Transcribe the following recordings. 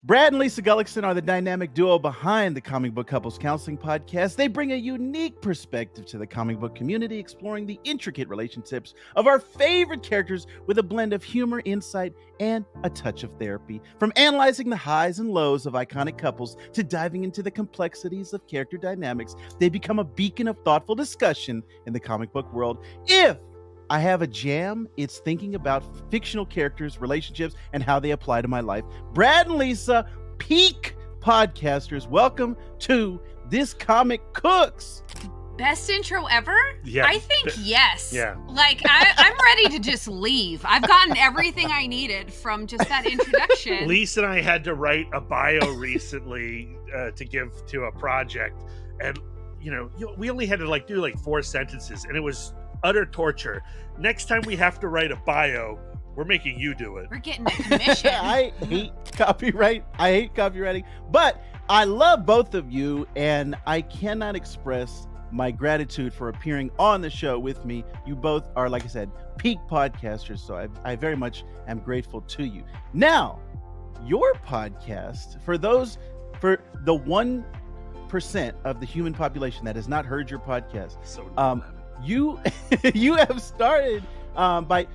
Brad and Lisa Gullickson are the dynamic duo behind the Comic Book Couples Counseling Podcast. They bring a unique perspective to the comic book community, exploring the intricate relationships of our favorite characters with a blend of humor, insight, and a touch of therapy. From analyzing the highs and lows of iconic couples to diving into the complexities of character dynamics, they become a beacon of thoughtful discussion in the comic book world. If I have a jam, it's thinking about fictional characters, relationships, and how they apply to my life. Brad and Lisa, peak podcasters, welcome to This Comic Cooks. Best intro ever? Yeah. I think yes. Yeah. Like, I'm ready to just leave. I've gotten everything I needed from just that introduction. Lisa and I had to write a bio recently to give to a project. And, we only had to do 4 sentences, and it was utter torture. Next time we have to write a bio, we're making you do it. We're getting a commission. I hate copyright. I hate copywriting, but I love both of you, and I cannot express my gratitude for appearing on the show with me. You both are, like I said, peak podcasters, so I very much am grateful to you. Now, your podcast, for the 1% of the human population that has not heard your podcast, you have started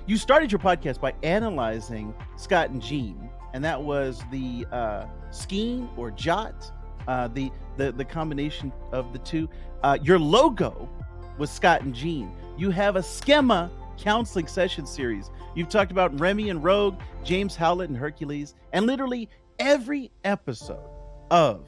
you started your podcast by analyzing Scott and Jean, and that was the Skeen or Jot, the combination of the two. Your logo was Scott and Jean. You have a schema counseling session series. You've talked about Remy and Rogue, James Howlett and Hercules, and literally every episode of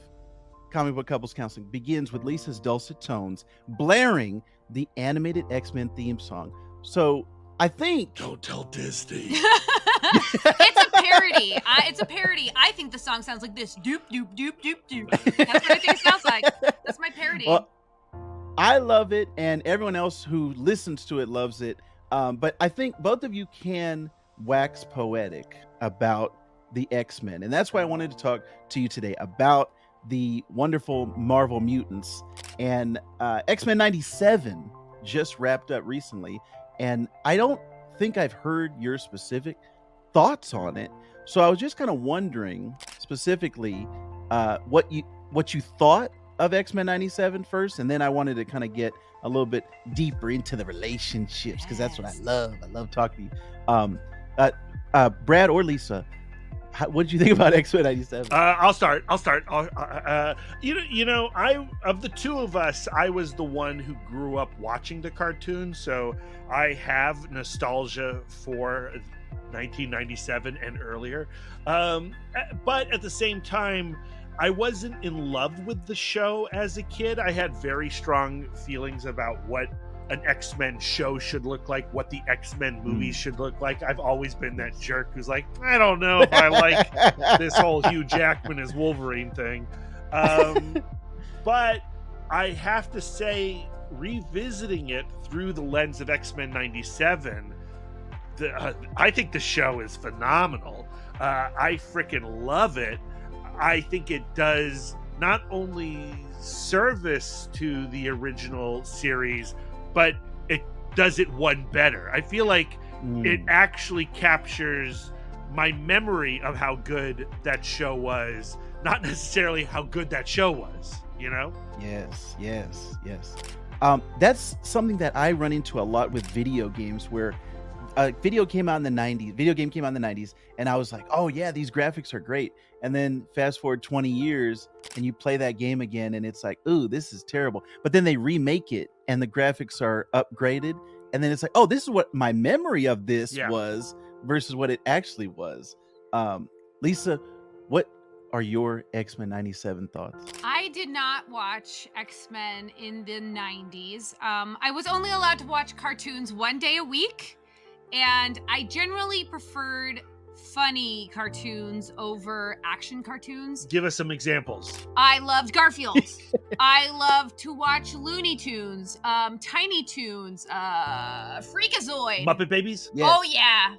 Comic Book Couples Counseling begins with Lisa's dulcet tones blaring the animated X-Men theme song. So I think... Don't tell Disney. It's a parody. It's a parody. I think the song sounds like this. Doop, doop, doop, doop, doop. That's what I think it sounds like. That's my parody. Well, I love it, and everyone else who listens to it loves it. But I think both of you can wax poetic about the X-Men. And that's why I wanted to talk to you today about the wonderful Marvel mutants. And X-Men 97 just wrapped up recently, and I don't think I've heard your specific thoughts on it. So I was just kind of wondering specifically what you thought of X-Men 97 first, and then I wanted to kind of get a little bit deeper into the relationships, because that's what I love. I love talking to you. Brad or Lisa, what did you think about X-Men 97? I'll start. I of the two of us, I was the one who grew up watching the cartoon, so I have nostalgia for 1997 and earlier. But at the same time, I wasn't in love with the show as a kid. I had very strong feelings about what an X-Men show should look like, what the X-Men movies should look like. I've always been that jerk who's like, I don't know if I like this whole Hugh Jackman as Wolverine thing. But I have to say, revisiting it through the lens of X-Men 97, I think the show is phenomenal. I freaking love it. I think it does not only service to the original series, but it does it one better. I feel like it actually captures my memory of how good that show was, not necessarily how good that show was, Yes. That's something that I run into a lot with video games, where a video game came out in the 90s, and I was like, oh yeah, these graphics are great. And then fast forward 20 years and you play that game again, and it's like, ooh, this is terrible. But then they remake it and the graphics are upgraded, and then it's like, oh, this is what my memory of this was versus what it actually was. Lisa, what are your X-Men 97 thoughts? I did not watch X-Men in the 90s. I was only allowed to watch cartoons one day a week, and I generally preferred funny cartoons over action cartoons. Give us some examples. I loved Garfield. I loved to watch Looney Tunes, Tiny Toons, Freakazoid. Muppet Babies? Yes. Oh yeah.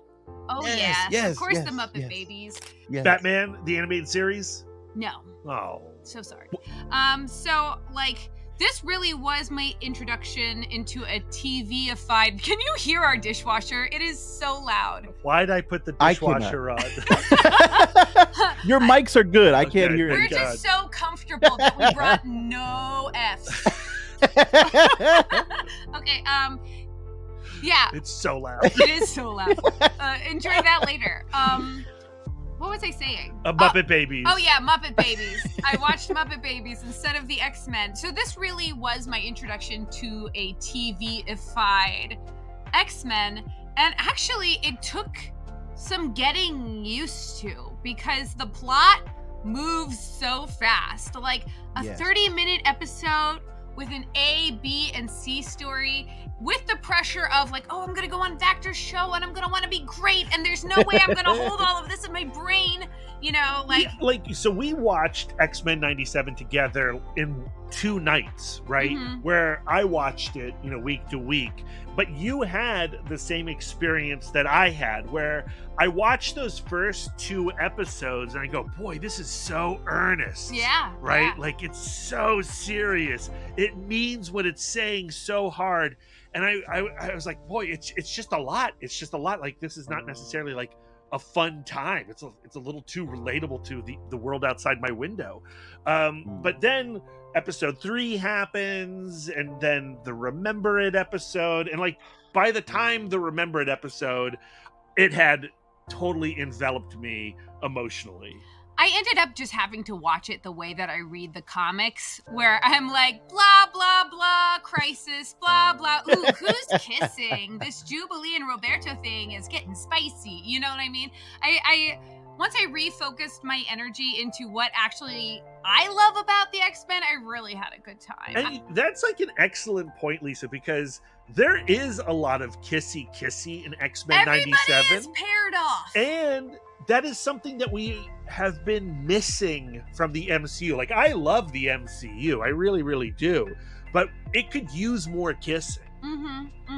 Oh yes. Of course, the Muppet Babies. Yes. Batman, the animated series? No. Oh. So sorry. So like this really was my introduction into a TV-ified. Can you hear our dishwasher? It is so loud. Why'd I put the I dishwasher on? Your mics are good. I can't Okay, hear We're it. God. just so comfortable that we brought no Fs. Okay, yeah, It's so loud. it is so loud. Enjoy that later. What was I saying? Muppet Babies. Oh yeah, Muppet Babies. I watched Muppet Babies instead of the X-Men. So this really was my introduction to a TV-ified X-Men. And actually, it took some getting used to because the plot moves so fast. Like a Yes. 30-minute episode with an A, B, and C story with the pressure of like, oh, I'm going to go on Vactor's show and I'm going to want to be great. And there's no way I'm going to hold all of this in my brain. You know, like, Yeah, so we watched X-Men 97 together in 2 nights, right? Mhm. Where I watched it, week to week. But you had the same experience that I had, where I watched those first 2 episodes and I go, boy, this is so earnest. yeah. Right? yeah. Like, it's so serious. It means what it's saying so hard. And I was like, boy, it's just a lot. It's just a lot. Like, this is not necessarily like a fun time. It's a little too relatable to the world outside my window. But then episode 3 happens, and then the Remember It episode, and like by the time the Remember It episode, it had totally enveloped me emotionally. I ended up just having to watch it the way that I read the comics, where I'm like, blah, blah, blah, crisis, blah, blah. Ooh, who's kissing? This Jubilee and Roberto thing is getting spicy. You know what I mean? Once I refocused my energy into what actually I love about the X-Men, I really had a good time. And that's like an excellent point, Lisa, because there is a lot of kissy in X-Men Everybody 97. is paired off. And that is something that we have been missing from the MCU. Like, I love the MCU. I really, really do. But it could use more kissing.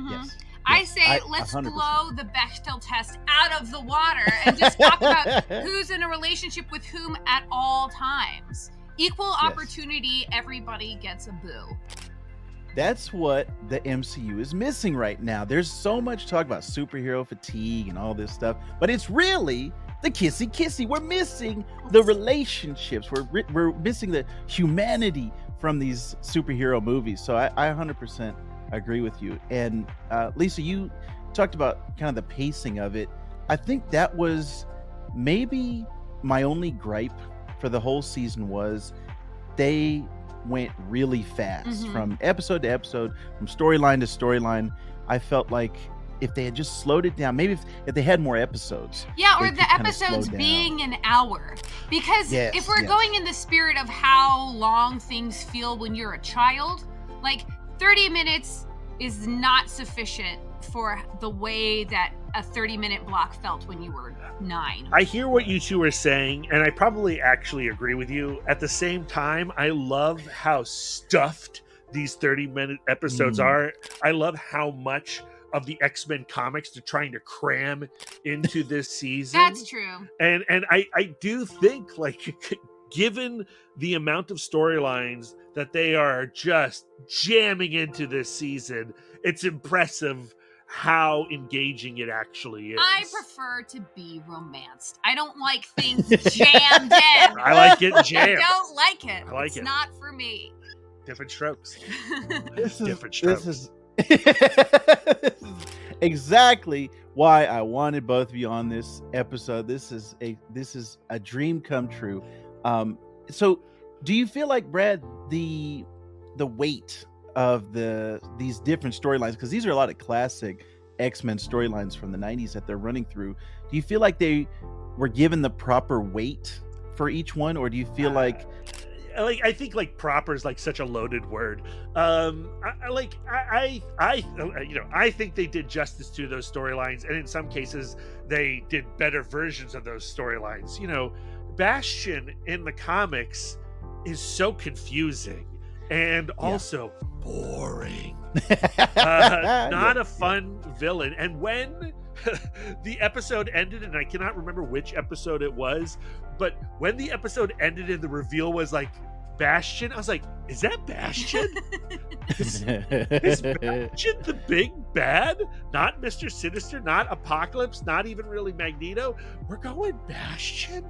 Yes. I Yes, say let's 100%. blow the Bechdel test out of the water and just talk about who's in a relationship with whom at all times. Equal opportunity, everybody gets a boo. That's what the MCU is missing right now. There's so much talk about superhero fatigue and all this stuff, but it's really the kissy. We're missing the relationships. We're missing the humanity from these superhero movies. So I 100% agree with you. And Lisa, you talked about kind of the pacing of it. I think that was maybe my only gripe for the whole season was they went really fast from episode to episode, from storyline to storyline. I felt like if they had just slowed it down, maybe if they had more episodes. Yeah, they or could the kinda slow episodes down. being an hour. Because Yes, if we're yes. going in the spirit of how long things feel when you're a child, like 30 minutes is not sufficient for the way that a 30-minute block felt when you were 9. I hear what you two are saying, and I probably actually agree with you. At the same time, I love how stuffed these 30-minute episodes are. I love how much of the X-Men comics they're trying to cram into this season. That's true. And I do think, like, given the amount of storylines that they are just jamming into this season, it's impressive how engaging it actually is. I prefer to be romanced. I don't like things jammed in. I like getting I jammed. don't like it. I like it's it. not for me. Different strokes. This is, Different strokes. this is exactly why I wanted both of you on this episode. This is a dream come true. So do you feel like, Brad, the weight of these different storylines, because these are a lot of classic X-Men storylines from the 90s that they're running through, do you feel like they were given the proper weight for each one, or do you feel like I think like proper is like such a loaded word. I think they did justice to those storylines, and in some cases they did better versions of those storylines. Bastion in the comics is so confusing and also boring. Not a fun villain. And when the episode ended, and I cannot remember which episode it was, but when the episode ended and the reveal was like Bastion. I was like, is that Bastion? Is Bastion the big bad? Not Mr. Sinister, not Apocalypse, not even really Magneto. We're going Bastion?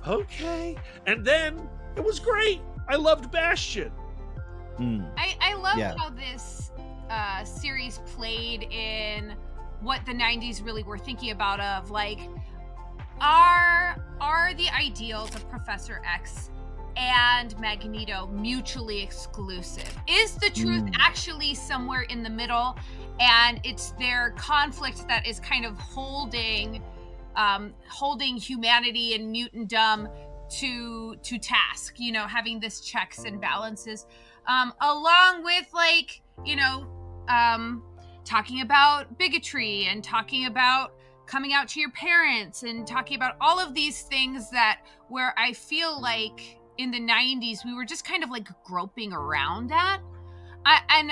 Okay. And then it was great. I loved Bastion. I love how this series played in what the 90s really were thinking about, of like, are the ideals of Professor X and Magneto mutually exclusive? Is the truth actually somewhere in the middle, and it's their conflict that is kind of holding humanity and mutantdom to task, you know, having this checks and balances, along with, like, you know, talking about bigotry and talking about coming out to your parents and talking about all of these things that, where I feel like in the 90s we were just kind of like groping around at. And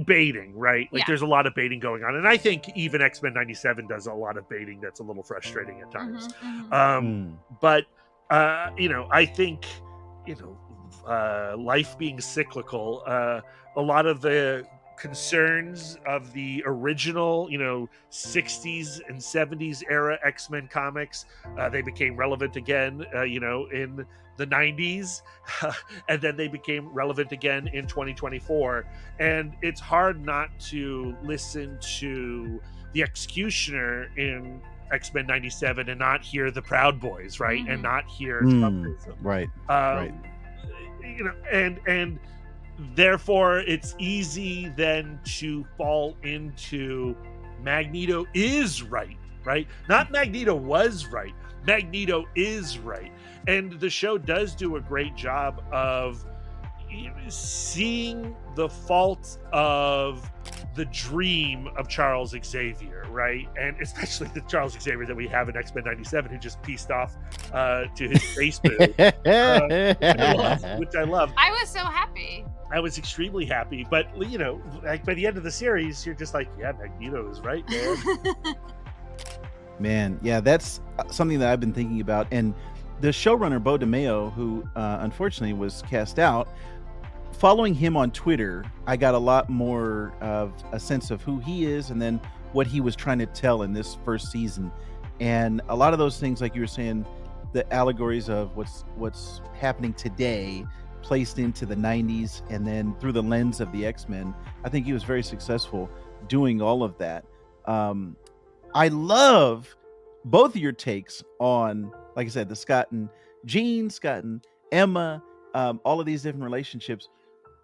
baiting, right? Like there's a lot of baiting going on, and I think even X-Men 97 does a lot of baiting that's a little frustrating at times. But you know, I think, you know, life being cyclical, a lot of the concerns of the original, you know, 60s and 70s era X-Men comics, they became relevant again, you know, in the 90s, and then they became relevant again in 2024. And it's hard not to listen to the Executioner in X-Men 97 and not hear the Proud Boys, right? And not hear Trumpism. Right. You know, and therefore it's easy then to fall into Magneto is right? Not Magneto was right. Magneto is right. And the show does do a great job of seeing the fault of the dream of Charles Xavier, right? And especially the Charles Xavier that we have in X-Men 97, who just pieced off to his face move, which I love. I was so happy. I was extremely happy, but, you know, like by the end of the series, you're just like, yeah, Magneto is right, man. Man, yeah, that's something that I've been thinking about. And the showrunner, Bo DeMeo, who unfortunately was cast out, following him on Twitter, I got a lot more of a sense of who he is and then what he was trying to tell in this first season. And a lot of those things, like you were saying, the allegories of what's happening today placed into the 90s and then through the lens of the X-Men, I think he was very successful doing all of that. I love both of your takes on, like I said, the Scott and Jean, Scott and Emma, all of these different relationships.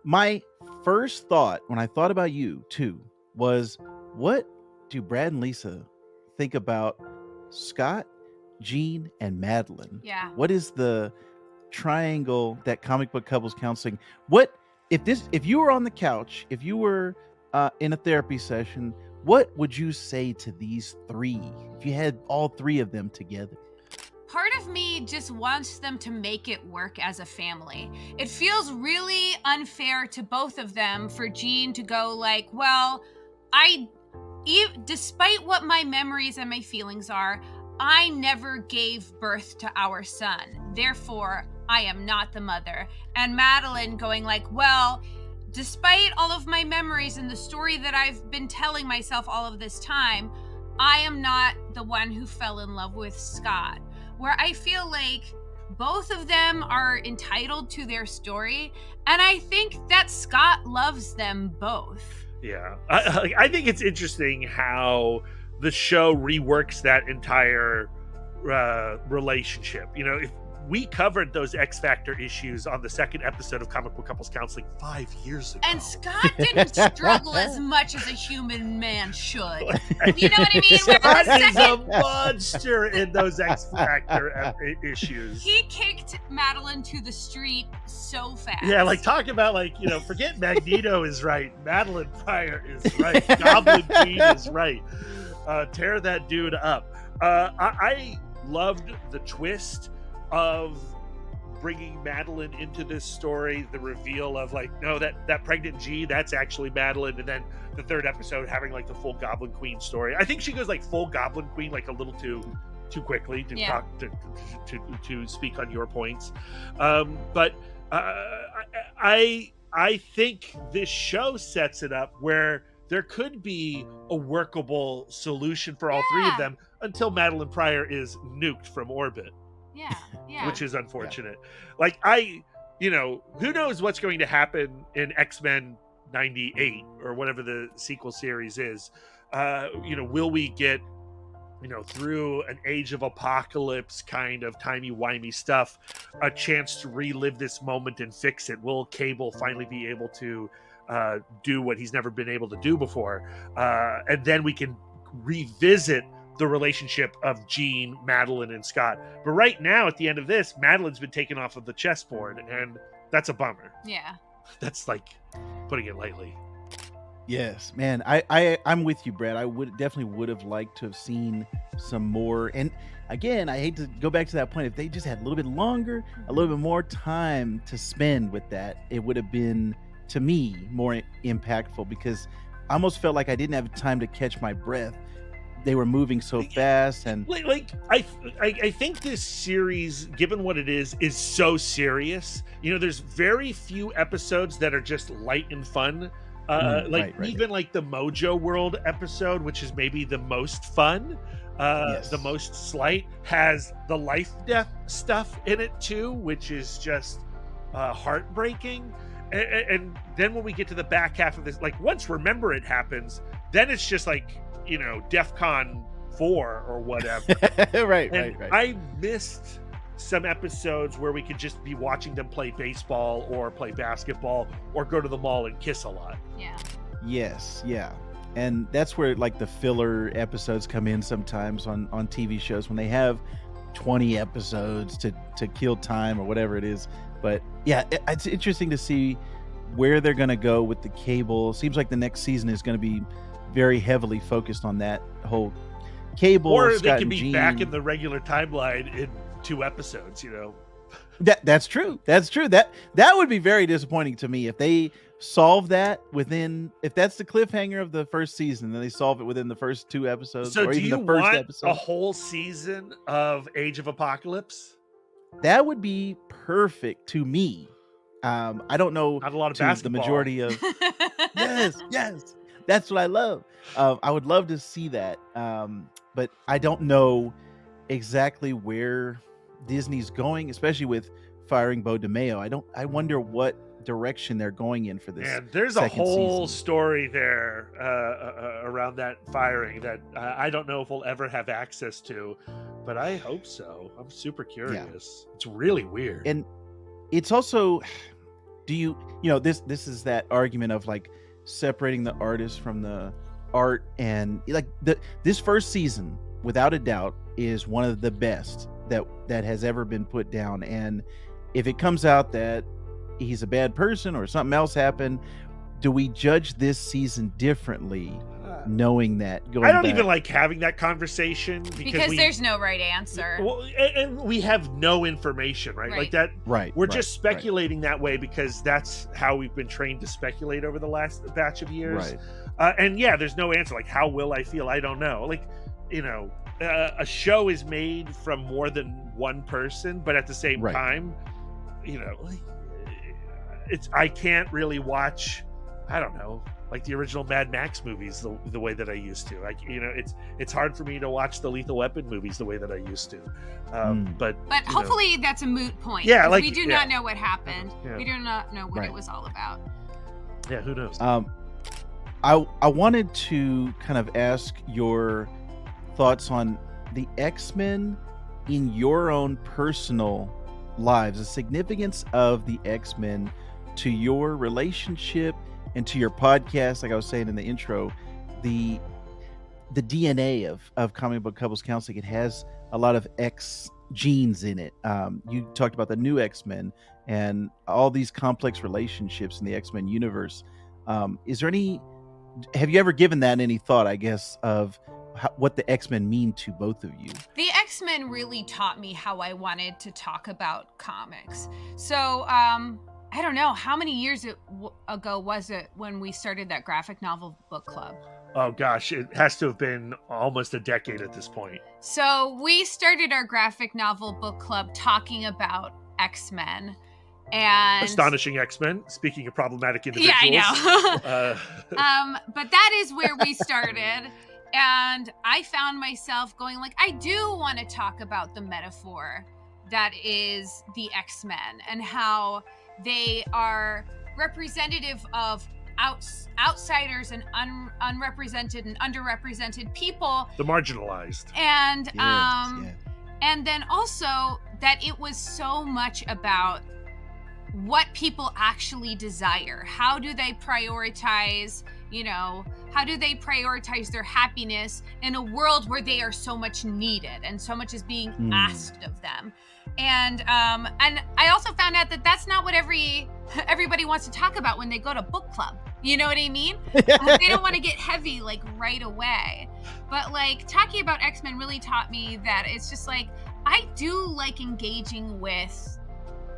My first thought when I thought about you too was, what do Brad and Lisa think about Scott, Jean, and Madeline? Yeah. What is the triangle that comic book couples counseling? What if you were on the couch, if you were in a therapy session, what would you say to these three if you had all three of them together? Part of me just wants them to make it work as a family. It feels really unfair to both of them for Jean to go like, well, despite what my memories and my feelings are, I never gave birth to our son. Therefore, I am not the mother. And Madeline going like, well, despite all of my memories and the story that I've been telling myself all of this time, I am not the one who fell in love with Scott. Where I feel like both of them are entitled to their story, and I think that Scott loves them both. Yeah, I think it's interesting how the show reworks that entire relationship. You know, if we covered those X Factor issues on the second episode of Comic Book Couples Counseling 5 years ago. And Scott didn't struggle as much as a human man should. You know what I mean? Scott is a monster in those X Factor issues. He kicked Madeline to the street so fast. Yeah, like talk about, like, you know, forget Magneto is right. Madeline Pryor is right. Goblin Queen is right. Tear that dude up. I loved the twist of bringing Madeline into this story, the reveal of like, no, that pregnant G, that's actually Madeline, and then the third episode having like the full Goblin Queen story. I think she goes like full Goblin Queen, like a little too too quickly to Yeah. talk to speak on your points, but I think this show sets it up where there could be a workable solution for all three of Yeah. them until Madeline Pryor is nuked from orbit, Yeah. which is unfortunate. Like who knows what's going to happen in X-Men 98 or whatever the sequel series is. Will we get through an Age of Apocalypse kind of timey-wimey stuff, a chance to relive this moment and fix it? Will Cable finally be able to do what he's never been able to do before? And then we can revisit the relationship of Jean, Madeline, and Scott. But right now, at the end of this, Madeline's been taken off of the chessboard, and that's a bummer. Yeah. That's like putting it lightly. Yes, man. I'm with you, Brad. I definitely would have liked to have seen some more. And again, I hate to go back to that point. If they just had a little bit longer, a little bit more time to spend with that, it would have been, to me, more impactful, because I almost felt like I didn't have time to catch my breath. They were moving so fast, and I think this series, given what it is so serious. There's very few episodes that are just light and fun. Even like the Mojo World episode, which is maybe the most fun, the most slight, has the life death stuff in it too, which is just heartbreaking. And then when we get to the back half of this, like once Remember It happens, then it's just like DEFCON 4 or whatever. right. I missed some episodes where we could just be watching them play baseball or play basketball or go to the mall and kiss a lot. Yeah. Yes, yeah. And that's where like the filler episodes come in sometimes on TV shows, when they have 20 episodes to kill time or whatever it is. But yeah, it's interesting to see where they're going to go with the Cable. Seems like the next season is going to be very heavily focused on that whole Cable. Or Scott they could and be Jean. back in the regular timeline in 2 episodes, That's true. That would be very disappointing to me if they solve that if that's the cliffhanger of the first season, then they solve it within the first 2 episodes. So or do even you the first want episode. a whole season of Age of Apocalypse? That would be perfect to me. I don't know. Not a lot of to basketball. The majority of yes. That's what I love. I would love to see that. But I don't know exactly where Disney's going, especially with firing Bo DeMeo. I wonder what direction they're going in for this. Man, there's a second whole season. story there around that firing that I don't know if we'll ever have access to, but I hope so. I'm super curious. It's really weird. And it's also, this is that argument of like separating the artist from the art, and like this first season, without a doubt, is one of the best that has ever been put down. And if it comes out that he's a bad person or something else happened, do we judge this season differently, knowing that? I don't even like having that conversation because there's no right answer. Well, and we have no information, right? Like that. Right. We're just speculating that way because that's how we've been trained to speculate over the last batch of years. Right. And yeah, there's no answer. Like, how will I feel? I don't know. Like, a show is made from more than one person, but at the same time, I can't really watch, I don't know, like the original Mad Max movies the way that I used to. Like, it's hard for me to watch the Lethal Weapon movies the way that I used to. But hopefully that's a moot point. Yeah, like we do not know what happened. Yeah. We do not know what it was all about. Yeah, who knows? I wanted to kind of ask your thoughts on the X-Men in your own personal lives, the significance of the X-Men to your relationship and to your podcast. Like I was saying in the intro, the DNA of Comic Book Couples Counseling, it has a lot of X genes in it. You talked about the new X-Men and all these complex relationships in the X-Men universe. Have you ever given that any thought, I guess, of what the X-Men mean to both of you? The X-Men really taught me how I wanted to talk about comics. So, I don't know, how many years ago was it when we started that graphic novel book club? Oh gosh, it has to have been almost a decade at this point. So we started our graphic novel book club talking about X-Men. And Astonishing X-Men. Speaking of problematic individuals. Yeah, I know. But that is where we started. And I found myself going like, I do want to talk about the metaphor that is the X-Men and how they are representative of outsiders and unrepresented and underrepresented people. The marginalized. And and then also that it was so much about what people actually desire. How do they prioritize, how do they prioritize their happiness in a world where they are so much needed and so much is being asked of them? And I also found out that that's not what everybody wants to talk about when they go to book club. You know what I mean? They don't want to get heavy like right away. But like talking about X-Men really taught me that it's just like I do like engaging with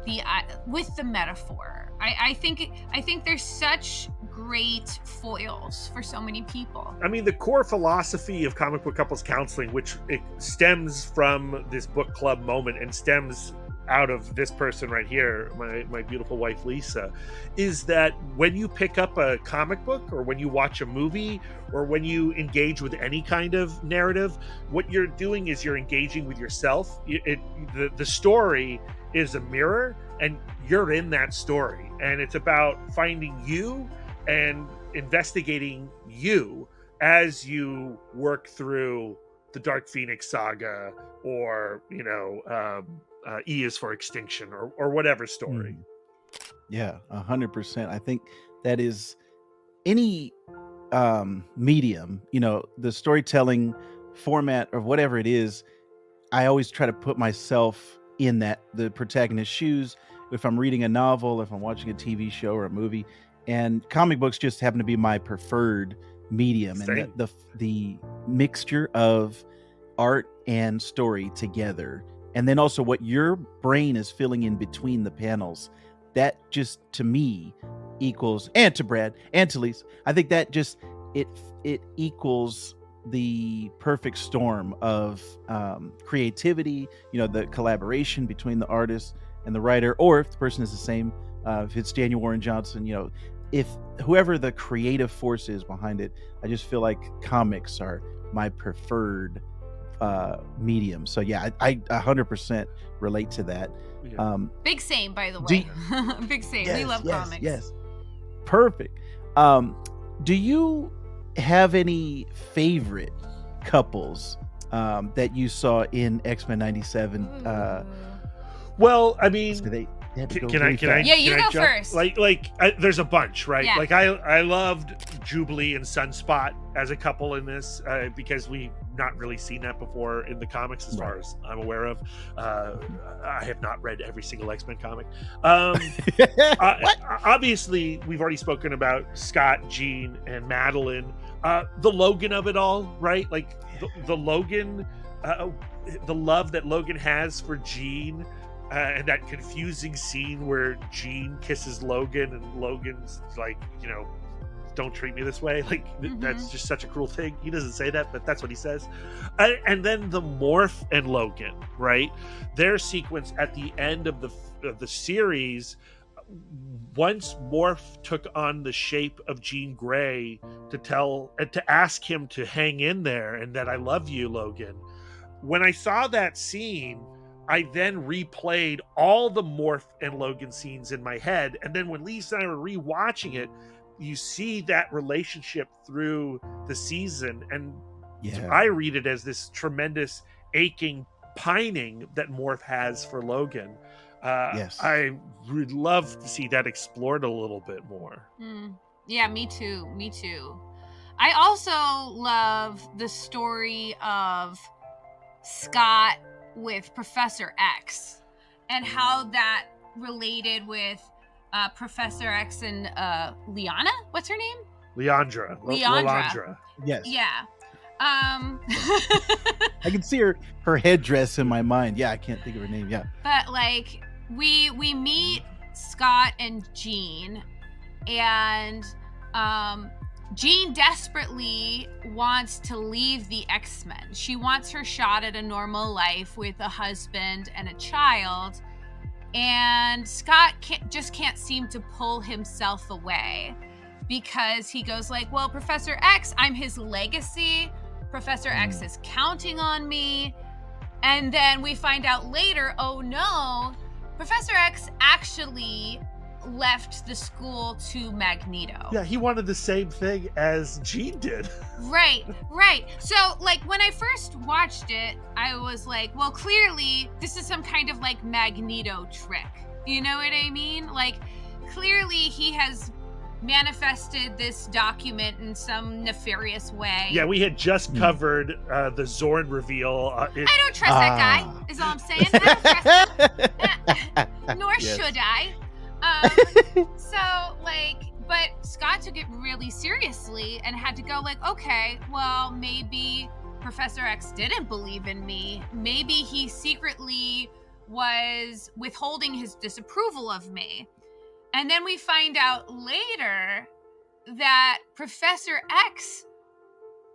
the metaphor. I think there's such great foils for so many people. I mean, the core philosophy of comic book couples counseling, which it stems from this book club moment and stems out of this person right here, my beautiful wife Lisa, is that when you pick up a comic book or when you watch a movie or when you engage with any kind of narrative, what you're doing is you're engaging with yourself. The story is a mirror and you're in that story, and it's about finding you and investigating you as you work through the Dark Phoenix saga or E is for Extinction or whatever story. Yeah, 100%. I think that is any medium, the storytelling format or whatever it is. I always try to put myself in the protagonist's shoes. If I'm reading a novel, if I'm watching a TV show or a movie, and comic books just happen to be my preferred medium. Same. And the mixture of art and story together, and then also what your brain is filling in between the panels, that just to me equals, and to Brad and to Lisa, I think that just it equals the perfect storm of creativity, the collaboration between the artist and the writer, or if the person is the same, if it's Daniel Warren Johnson, if whoever the creative force is behind it, I just feel like comics are my preferred medium. So yeah, I 100% relate to that. Big same, by the way. Big same. Yes, we love comics. Yes, perfect. Do you have any favorite couples that you saw in X-Men 97? Well, I mean, can I? Yeah, you go jump? first. There's a bunch, right? Yeah. Like I loved Jubilee and Sunspot as a couple in this because we've not really seen that before in the comics, as far as I'm aware of. I have not read every single X-Men comic. Obviously, we've already spoken about Scott, Jean, and Madeline. The Logan of it all, right? Like the Logan, the love that Logan has for Jean. And that confusing scene where Jean kisses Logan and Logan's like, don't treat me this way. Like, that's just such a cruel thing. He doesn't say that, but that's what he says. And then the Morph and Logan, right? Their sequence at the end of the series, once Morph took on the shape of Jean Grey to ask him to hang in there and that I love you, Logan. When I saw that scene, I then replayed all the Morph and Logan scenes in my head. And then when Lisa and I were rewatching it, you see that relationship through the season. And I read it as this tremendous aching pining that Morph has for Logan. I would love to see that explored a little bit more. Yeah, me too. I also love the story of Scott with Professor X and how that related with Professor X and Liana. What's her name? Leandra. Yes. Yeah. I can see her headdress in my mind. Yeah, I can't think of her name. Yeah. But like we meet Scott and Jean, and Jean desperately wants to leave the X-Men. She wants her shot at a normal life with a husband and a child. And Scott can't seem to pull himself away, because he goes like, well, Professor X, I'm his legacy. Professor X is counting on me. And then we find out later, oh no, Professor X actually left the school to Magneto. Yeah, he wanted the same thing as Jean did. Right. So, like, when I first watched it, I was like, well, clearly this is some kind of like Magneto trick. You know what I mean? Like, clearly he has manifested this document in some nefarious way. Yeah, we had just covered the Zorn reveal. I don't trust that guy, is all I'm saying. I don't trust him. Nor should I. So, like, but Scott took it really seriously and had to go like, okay, well, maybe Professor X didn't believe in me. Maybe he secretly was withholding his disapproval of me. And then we find out later that Professor X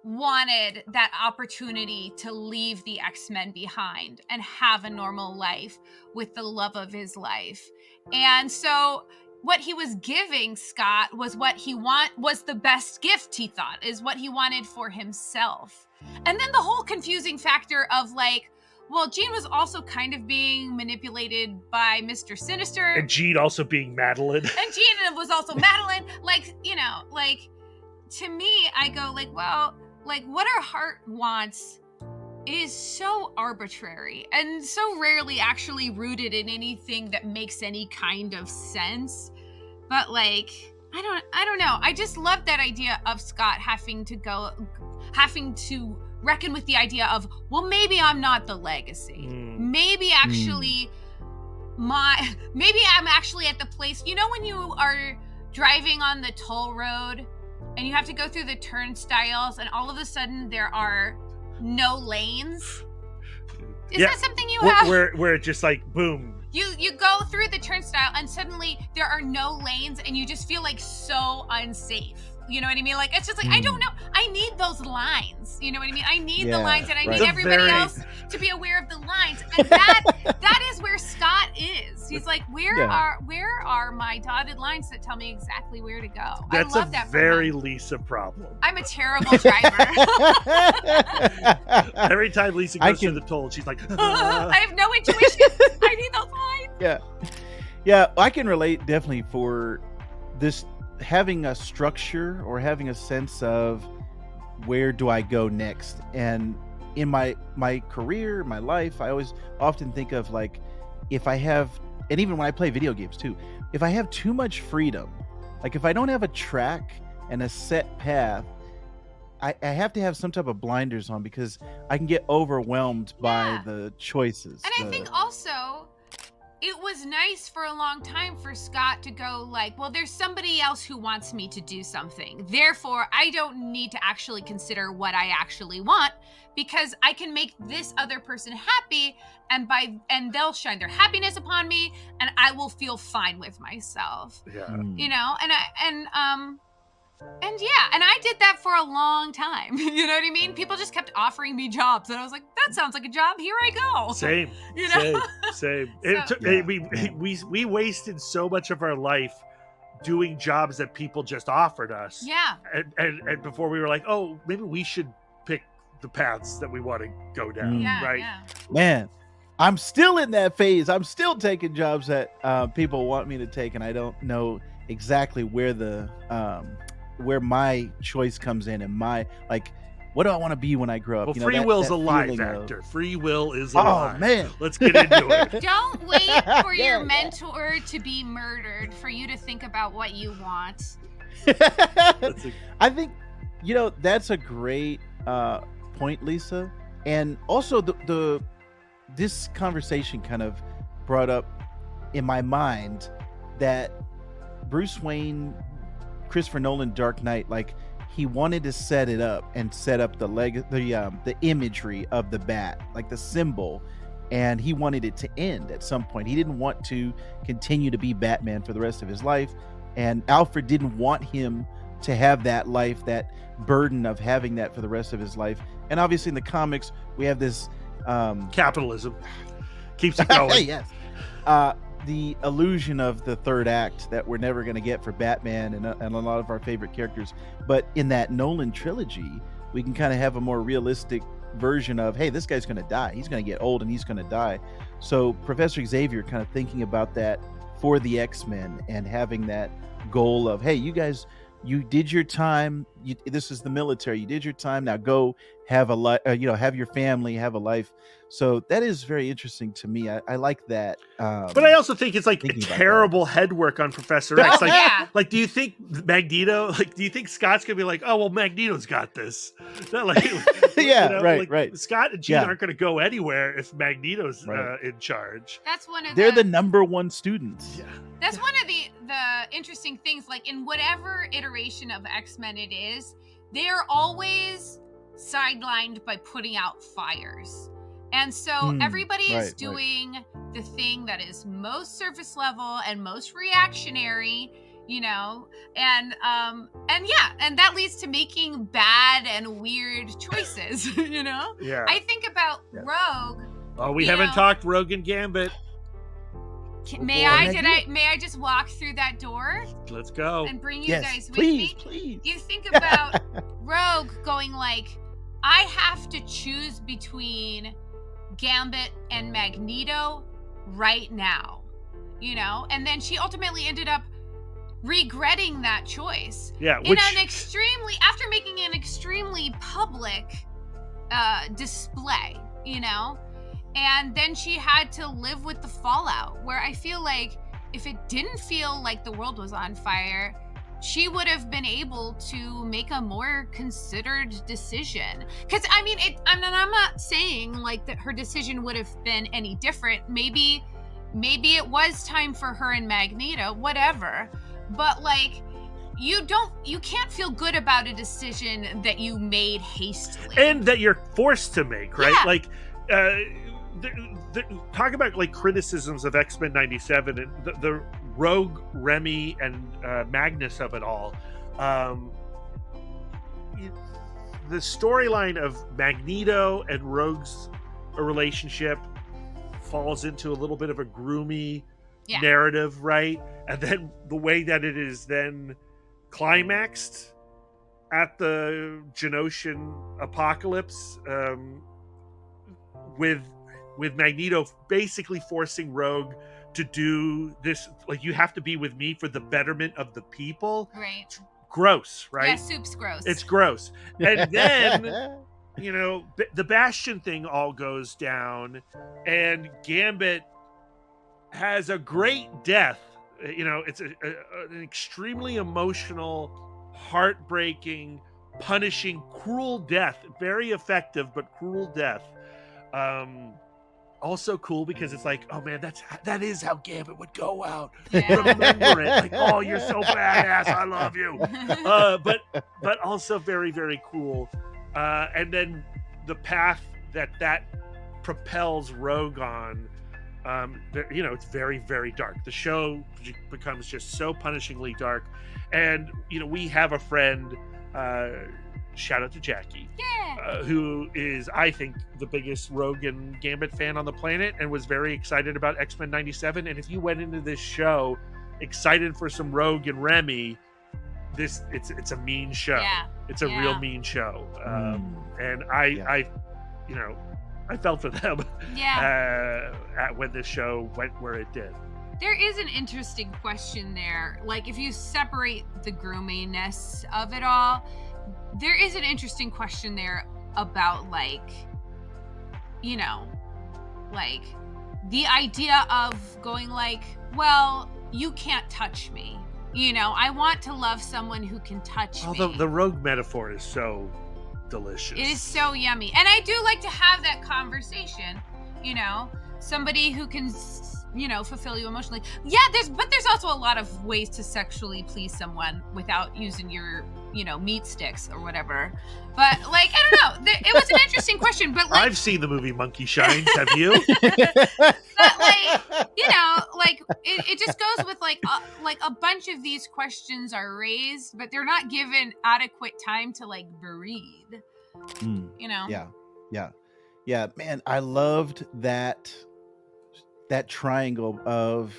wanted that opportunity to leave the X-Men behind and have a normal life with the love of his life. And so what he was giving Scott was was the best gift, he thought, is what he wanted for himself. And then the whole confusing factor of like, well, Jean was also kind of being manipulated by Mr. Sinister. And Jean also being Madeline. And Jean was also Madeline. Like, you know, like, to me, I go like, well, like, what our heart wants is so arbitrary and so rarely actually rooted in anything that makes any kind of sense. But like, I don't know. I just love that idea of Scott having to reckon with the idea of, well, maybe I'm not the legacy. Maybe actually maybe I'm actually at the place, you know, when you are driving on the toll road and you have to go through the turnstiles and all of a sudden there are no lanes. Is that something you have? Where it just like, boom. You go through the turnstile and suddenly there are no lanes and you just feel like so unsafe. You know what I mean? Like, it's just like, I don't know. I need those lines. You know what I mean? I need the lines, and I need everybody else to be aware of the lines. And that is where Scott is. He's like, where are my dotted lines that tell me exactly where to go? That's I love that. Very Lisa problem. I'm a terrible driver. Every time Lisa goes through the toll, she's like, I have no intuition. I need those lines. Yeah. I can relate definitely for this. Having a structure or having a sense of where do I go next. And in my career, my life, I always often think of like, if I have, and even when I play video games too, if I have too much freedom, like if I don't have a track and a set path, I have to have some type of blinders on because I can get overwhelmed by the choices. And I think also it was nice for a long time for Scott to go like, well, there's somebody else who wants me to do something. Therefore, I don't need to actually consider what I actually want because I can make this other person happy and they'll shine their happiness upon me and I will feel fine with myself. Yeah. You know, and I did that for a long time. You know what I mean? People just kept offering me jobs, and I was like, "That sounds like a job. Here I go." Same. You know? Same. We wasted so much of our life doing jobs that people just offered us. Yeah. And before we were like, oh, maybe we should pick the paths that we want to go down. Right. Yeah. Man, I'm still in that phase. I'm still taking jobs that people want me to take, and I don't know exactly where my choice comes in and my, like, what do I want to be when I grow up? Well, you know, free will's a lie, feeling Vactor. Free will is a lie. Oh, man. Let's get into it. Don't wait for your mentor to be murdered for you to think about what you want. I think, you know, that's a great point, Lisa. And also this conversation kind of brought up in my mind that Bruce Wayne, Christopher Nolan, Dark Knight, like, he wanted to set it up and set up the imagery of the bat, like the symbol, and he wanted it to end at some point. He didn't want to continue to be Batman for the rest of his life, and Alfred didn't want him to have that life, that burden of having that for the rest of his life. And obviously in the comics, we have this capitalism keeps it going. yes. The illusion of the third act that we're never going to get for Batman and a lot of our favorite characters. But in that Nolan trilogy, we can kind of have a more realistic version of, hey, this guy's going to die. He's going to get old and he's going to die. So Professor Xavier kind of thinking about that for the X-Men and having that goal of, hey, you guys, you did your time. This is the military. You did your time. Now go have a life, have your family, have a life. So that is very interesting to me. I like that. But I also think it's like a terrible head work on Professor X. Like, do you think Magneto, do you think Scott's going to be like, oh, well, Magneto's got this? Not like, right. Scott and Jean aren't going to go anywhere if Magneto's in charge. That's one of They're the number one students. Yeah. That's one of the interesting things. Like in whatever iteration of X-Men it is, they're always sidelined by putting out fires. And so everybody is doing the thing that is most surface level and most reactionary, and that leads to making bad and weird choices, Yeah. I think about Rogue. Oh, we haven't talked Rogue and Gambit. May I just walk through that door? Let's go. And bring you guys with me? Please. You think about Rogue going like, I have to choose between Gambit and Magneto right now, and then she ultimately ended up regretting that choice. Yeah, after making an extremely public display, and then she had to live with the fallout, where I feel like if it didn't feel like the world was on fire, she would have been able to make a more considered decision. Because I'm not saying like that her decision would have been any different. Maybe it was time for her and Magneto, whatever. But like, you can't feel good about a decision that you made hastily and that you're forced to make, right? Yeah. Like, talk about like criticisms of X-Men 97 and the Rogue, Remy, and Magnus of it all. The storyline of Magneto and Rogue's relationship falls into a little bit of a groomy narrative, right? And then the way that it is then climaxed at the Genosian apocalypse, with Magneto basically forcing Rogue to do this, like, you have to be with me for the betterment of the people. Right. Gross, right? Yeah, soup's gross. It's gross. And then, the Bastion thing all goes down, and Gambit has a great death. It's an extremely emotional, heartbreaking, punishing, cruel death. Very effective, but cruel death. Also cool because it's like, oh man, that is how Gambit would go out. Yeah. Remember it, like, oh, you're so badass, I love you. But also very, very cool. And then the path that propels Rogue on, it's very, very dark. The show becomes just so punishingly dark, and we have a friend. Shout out to Jackie, who is, I think, the biggest Rogue and Gambit fan on the planet, and was very excited about X-Men 97. And if you went into this show excited for some Rogue and Remy, it's a mean show. Yeah. It's a real mean show. And I felt for them. When this show went where it did. There is an interesting question there. Like, if you separate the groominess of it all, there is an interesting question there about like the idea of going like, well, you can't touch me. I want to love someone who can touch me. The Rogue metaphor is so delicious. It is so yummy. And I do like to have that conversation, somebody who can, fulfill you emotionally. Yeah, there's also a lot of ways to sexually please someone without using your, meat sticks or whatever. But like, I don't know. It was an interesting question, but like, I've seen the movie Monkey Shines. Have you? but like, like it just goes with like a bunch of these questions are raised, but they're not given adequate time to like breathe. You know? Yeah, man, I loved that triangle of,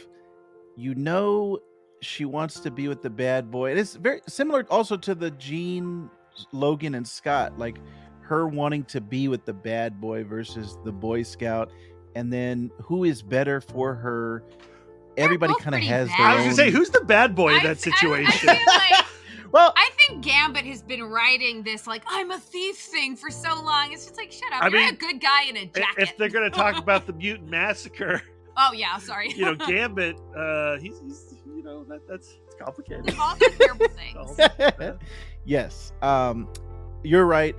she wants to be with the bad boy. And it's very similar also to the Gene, Logan, and Scott, like her wanting to be with the bad boy versus the Boy Scout, and then who is better for her. Everybody both kind of pretty has bad. their I was gonna say, own- who's the bad boy in I that situation? feel like well, I think Gambit has been writing this like I'm a thief thing for so long. It's just like shut up. I You're mean, a good guy in a jacket. If they're gonna talk about the mutant massacre, oh yeah, sorry. Gambit, he's that's it's complicated. They've all done terrible things. yes, you're right.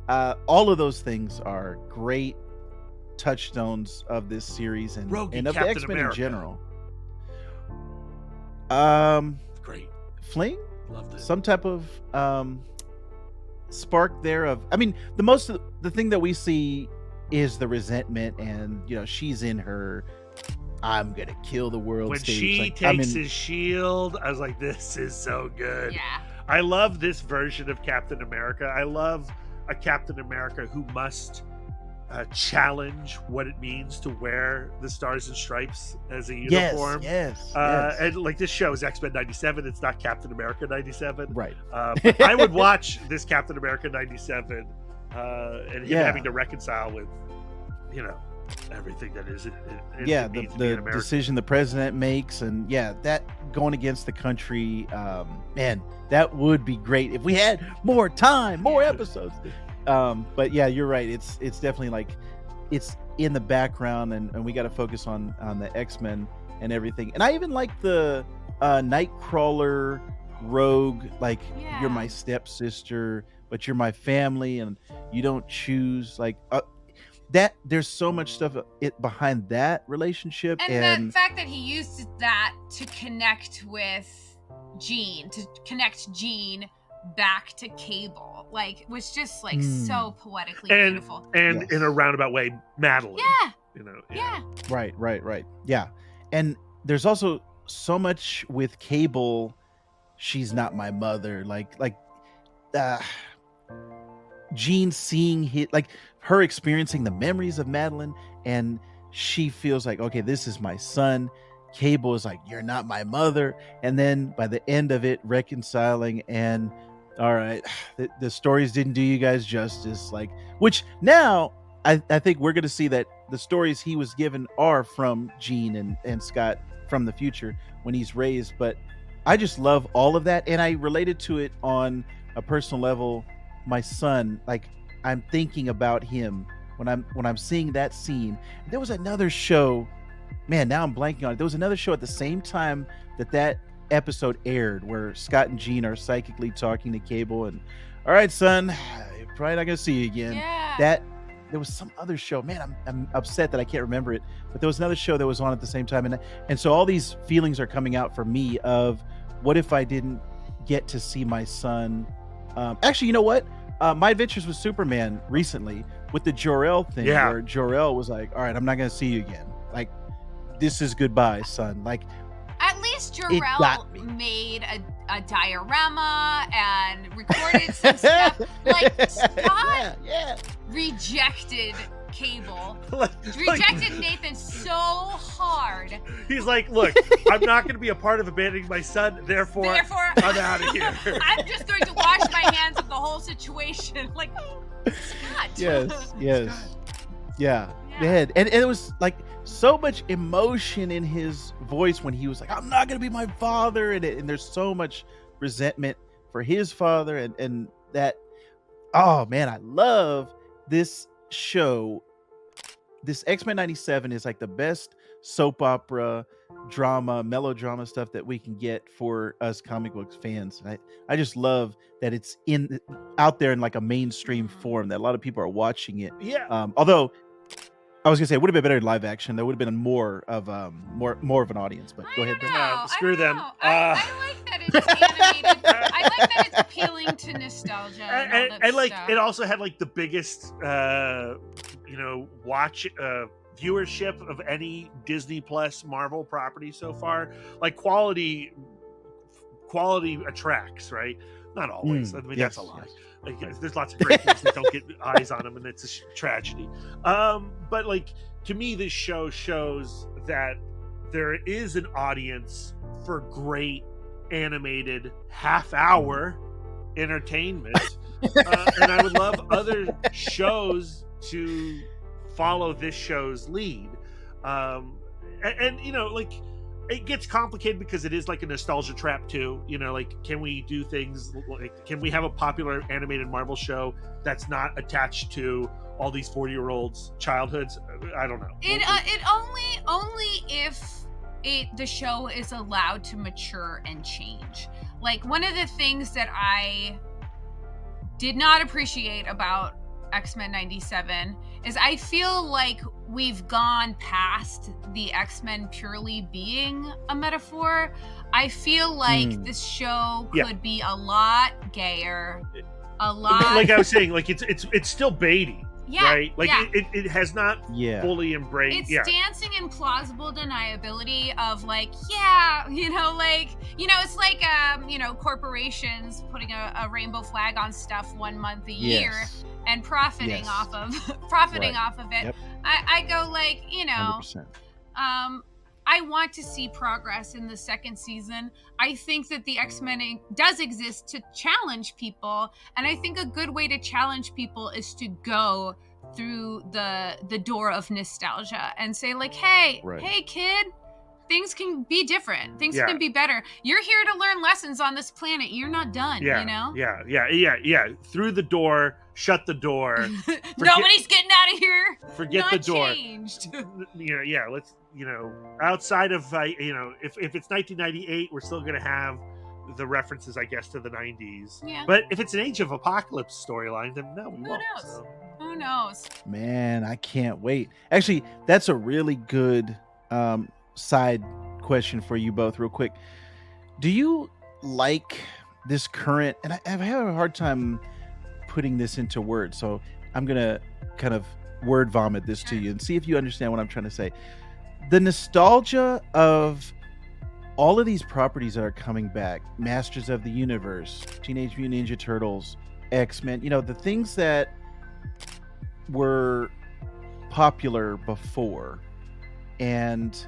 All of those things are great touchstones of this series and Rogue of the Captain X-Men America. in general. Great, Fling, loved it. some type of spark there of, I mean, the thing that we see is the resentment, and she's in her I'm gonna kill the world When stage. she Like, takes his shield, I was like, this is so good. Yeah. I love this version of Captain America. I love a Captain America who must challenge what it means to wear the Stars and Stripes as a uniform. Yes. And like this show is X-Men 97. It's not Captain America 97. Right. But I would watch this Captain America 97 and him Yeah. having to reconcile with, everything that is. The decision the president makes, and that going against the country, man, that would be great if we had more time, more episodes. But yeah, you're right. It's definitely like it's in the background, and we got to focus on the X-Men and everything. And I even like the Nightcrawler Rogue, like you're my stepsister, but you're my family, and you don't choose like. That there's so much stuff behind that relationship, and the fact that he used that to connect with Jean, back to Cable, like was just like so poetically beautiful. And in a roundabout way, Madeline. Yeah. Right. Yeah. And there's also so much with Cable. She's not my mother. Like Jean seeing her experiencing the memories of Madeline, and she feels like, okay, this is my son. Cable is like, you're not my mother. And then by the end of it, reconciling, and all right, the stories didn't do you guys justice. Like, which now I think we're going to see that the stories he was given are from Jean and Scott from the future when he's raised. But I just love all of that. And I related to it on a personal level. My son, like, I'm thinking about him when I'm seeing that scene. There was another show, man, now I'm blanking on it. There was another show at the same time that episode aired where Scott and Jean are psychically talking to Cable, and all right, son, you're probably not gonna see you again. Yeah. There was some other show, man, I'm upset that I can't remember it, but there was another show that was on at the same time, and so all these feelings are coming out for me of what if I didn't get to see my son. Actually, you know what? My Adventures with Superman recently with the Jor-El thing, where Jor-El was like, all right, I'm not going to see you again. Like, this is goodbye, son. Like, at least Jor-El made a diorama and recorded some stuff. Like, Scott rejected Cable. Rejected Nathan so hard. He's like, look, I'm not going to be a part of abandoning my son, therefore I'm out of here. I'm just going to wash my hands of the whole situation. Like, Scott. Yes. Yeah. And it was like so much emotion in his voice when he was like, I'm not going to be my father. And there's so much resentment for his father. And that, oh man, I love this show. This X-Men 97 is like the best soap opera, drama, melodrama stuff that we can get for us comic books fans. And I just love that it's out there in like a mainstream form, that a lot of people are watching it. Yeah. Although I was gonna say it would have been better in live action. There would have been more of an audience. But go ahead, Ben. Screw them. I like that it's animated. I like that it's appealing to nostalgia and all that like stuff. it also had like the biggest watch viewership of any Disney Plus Marvel property so far. Like quality attracts, right? Not always. I mean, yes, that's a lie. yes. Like, there's lots of great things that don't get eyes on them, and it's a tragedy. But like, to me, this show shows that there is an audience for great animated half-hour entertainment, and I would love other shows to follow this show's lead. And you know, like, it gets complicated because it is like a nostalgia trap too. You know, like, can we do things like, can we have a popular animated Marvel show that's not attached to all these 40-year-olds' childhoods? I don't know. It only if the show is allowed to mature and change. Like, one of the things that I did not appreciate about X-Men 97 is I feel like we've gone past the X-Men purely being a metaphor. I feel like this show could be a lot gayer, a lot, like I was saying, like, it's still Beatty. Yeah, right? Like, it has not fully embraced. It's dancing in plausible deniability of, like, you know, it's like, corporations putting a rainbow flag on stuff 1 month a year and profiting off of it. Yep. I go, like, you know, 100%. I want to see progress in the second season. I think that the X-Men does exist to challenge people, and I think a good way to challenge people is to go through the door of nostalgia and say, like, hey kid, things can be different. Things can be better. You're here to learn lessons on this planet. You're not done, you know? Yeah. Through the door, shut the door. Nobody's getting out of here. Forget not the door. Changed. Let's, outside of, if it's 1998, we're still going to have the references, I guess, to the 90s. Yeah. But if it's an Age of Apocalypse storyline, then no, we won't. Knows? So. Who knows? Man, I can't wait. Actually, that's a really good side question for you both, real quick. Do you like this current, and I have a hard time putting this into words, so I'm gonna kind of word vomit this to you and see if you understand what I'm trying to say. The nostalgia of all of these properties that are coming back, Masters of the Universe, Teenage Mutant Ninja Turtles, X-Men, the things that were popular before, and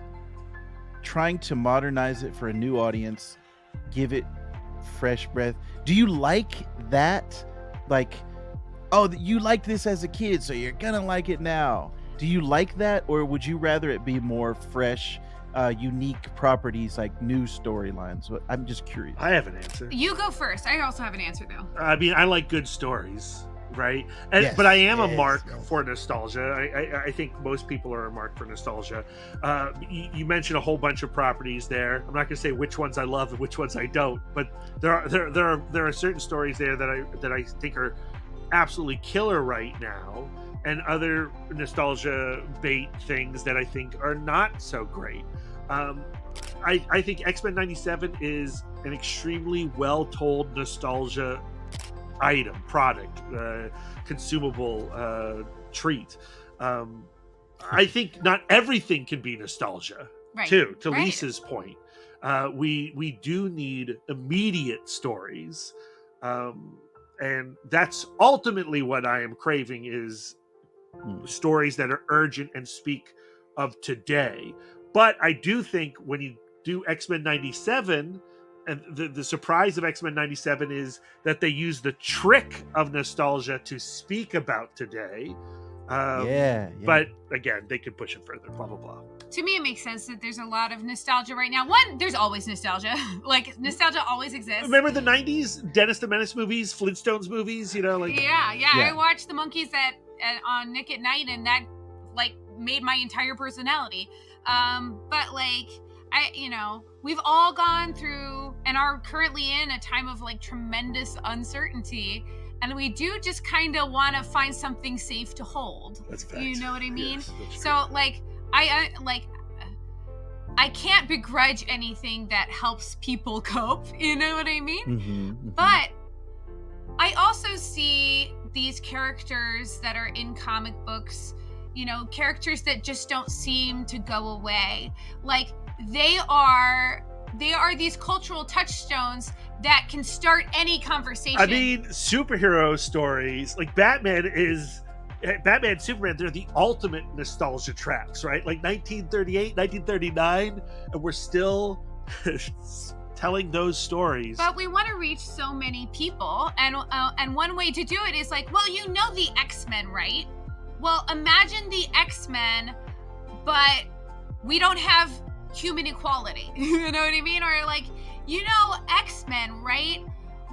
trying to modernize it for a new audience, give it fresh breath. Do you like that? Like, oh, you liked this as a kid, so you're gonna like it now. Do you like that, or would you rather it be more fresh, unique properties, like new storylines? I'm just curious. I have an answer. You go first. I also have an answer, though. I mean, I like good stories, right? Yes, but I am a mark for nostalgia. I think most people are a mark for nostalgia. You mentioned a whole bunch of properties there. I'm not going to say which ones I love and which ones I don't, but there are certain stories there that I think are absolutely killer right now, and other nostalgia bait things that I think are not so great. I think X-Men 97 is an extremely well-told nostalgia product, consumable treat. I think not everything can be nostalgia, too. To Lisa's point, we do need immediate stories, and that's ultimately what I am craving, is stories that are urgent and speak of today. But I do think when you do X-Men 97, and the surprise of X-Men 97 is that they use the trick of nostalgia to speak about today. But again, they could push it further, blah, blah, blah. To me, it makes sense that there's a lot of nostalgia right now. One, there's always nostalgia. Like, nostalgia always exists. Remember the 90s? Dennis the Menace movies, Flintstones movies, Yeah. I watched the Monkeys on Nick at Night, and that, like, made my entire personality. But, like, we've all gone through and are currently in a time of, like, tremendous uncertainty, and we do just kind of want to find something safe to hold. That's fact. You know what I mean? Yes, so, like, I can't begrudge anything that helps people cope. You know what I mean? Mm-hmm. But I also see these characters that are in comic books, characters that just don't seem to go away. Like they are these cultural touchstones that can start any conversation. I mean, superhero stories like Batman, Superman, they're the ultimate nostalgia traps, right? Like 1938, 1939, and we're still telling those stories. But we want to reach so many people, and one way to do it is like, well, the X-Men, right? Well, imagine the X-Men, but we don't have human equality. You know what I mean? Or like, X-Men, right?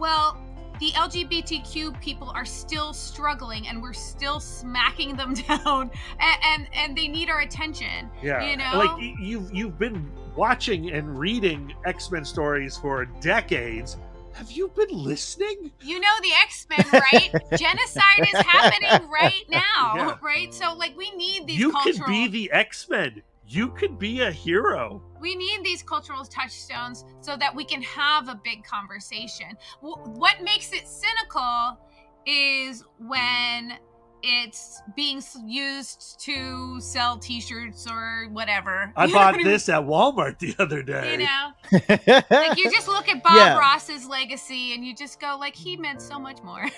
Well, the LGBTQ people are still struggling, and we're still smacking them down, and they need our attention. Yeah, like you've been watching and reading X-Men stories for decades. Have you been listening? The X-Men, right? Genocide is happening right now, right? So like we need these could be the X-Men. You could be a hero. We need these cultural touchstones so that we can have a big conversation. What makes it cynical is when it's being used to sell t-shirts or whatever. I bought this at Walmart the other day. Like you just look at Bob Ross's legacy and you just go like, he meant so much more,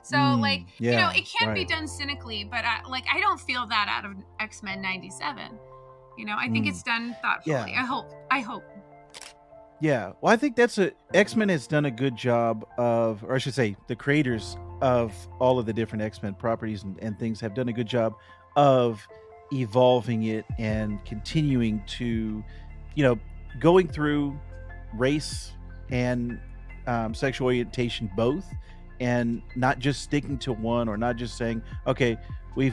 So it can't be done cynically, but I don't feel that out of X-Men 97. I think it's done thoughtfully. Yeah. I hope. Yeah. Well, I think X-Men has done a good job of, or I should say, the creators of all of the different X-Men properties and things have done a good job of evolving it and continuing to, going through race and sexual orientation both, and not just sticking to one, or not just saying, okay, we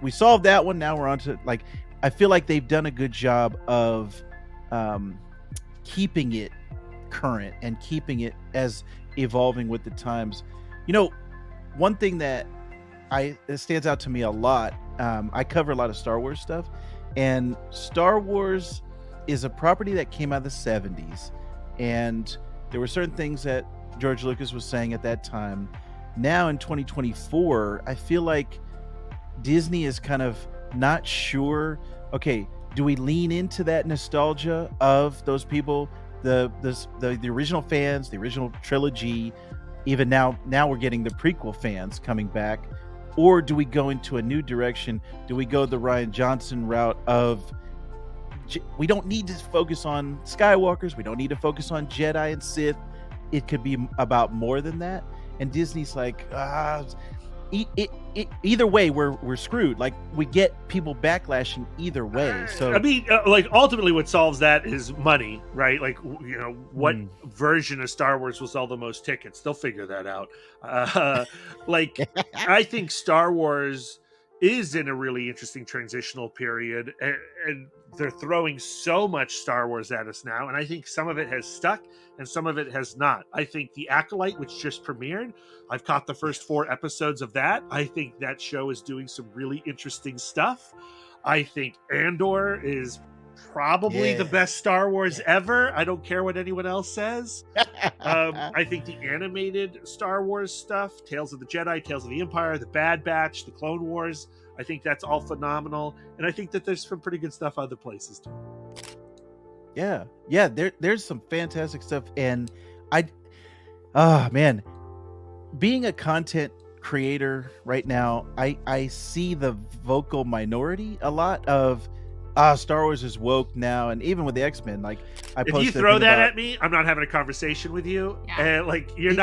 solved that one, now we're on to, like, I feel like they've done a good job of keeping it current and keeping it as evolving with the times. One thing that stands out to me a lot, I cover a lot of Star Wars stuff, and Star Wars is a property that came out of the 70s, and there were certain things that George Lucas was saying at that time. Now in 2024, I feel like Disney is kind of not sure, okay, do we lean into that nostalgia of those people, the original fans, the original trilogy? Even now we're getting the prequel fans coming back, or do we go into a new direction? Do we go the Rian Johnson route of, we don't need to focus on Skywalkers, we don't need to focus on Jedi and Sith, it could be about more than that? And Disney's like, either way we're screwed. Like, we get people backlashing either way. So I mean, like, ultimately what solves that is money, right? Like, what version of Star Wars will sell the most tickets? They'll figure that out. I think Star Wars is in a really interesting transitional period, and they're throwing so much Star Wars at us now, and I think some of it has stuck and some of it has not. I think The Acolyte, which just premiered, I've caught the first 4 episodes of that. I think that show is doing some really interesting stuff. I think Andor is probably the best Star Wars ever. I don't care what anyone else says. I think the animated Star Wars stuff, Tales of the Jedi, Tales of the Empire, The Bad Batch, The Clone Wars, I think that's all phenomenal. And I think that there's some pretty good stuff other places too. Yeah, there's some fantastic stuff. And man, being a content creator right now, I see the vocal minority a lot of Star Wars is woke now, and even with the X-Men, like, if you throw that at me, I'm not having a conversation with you. And you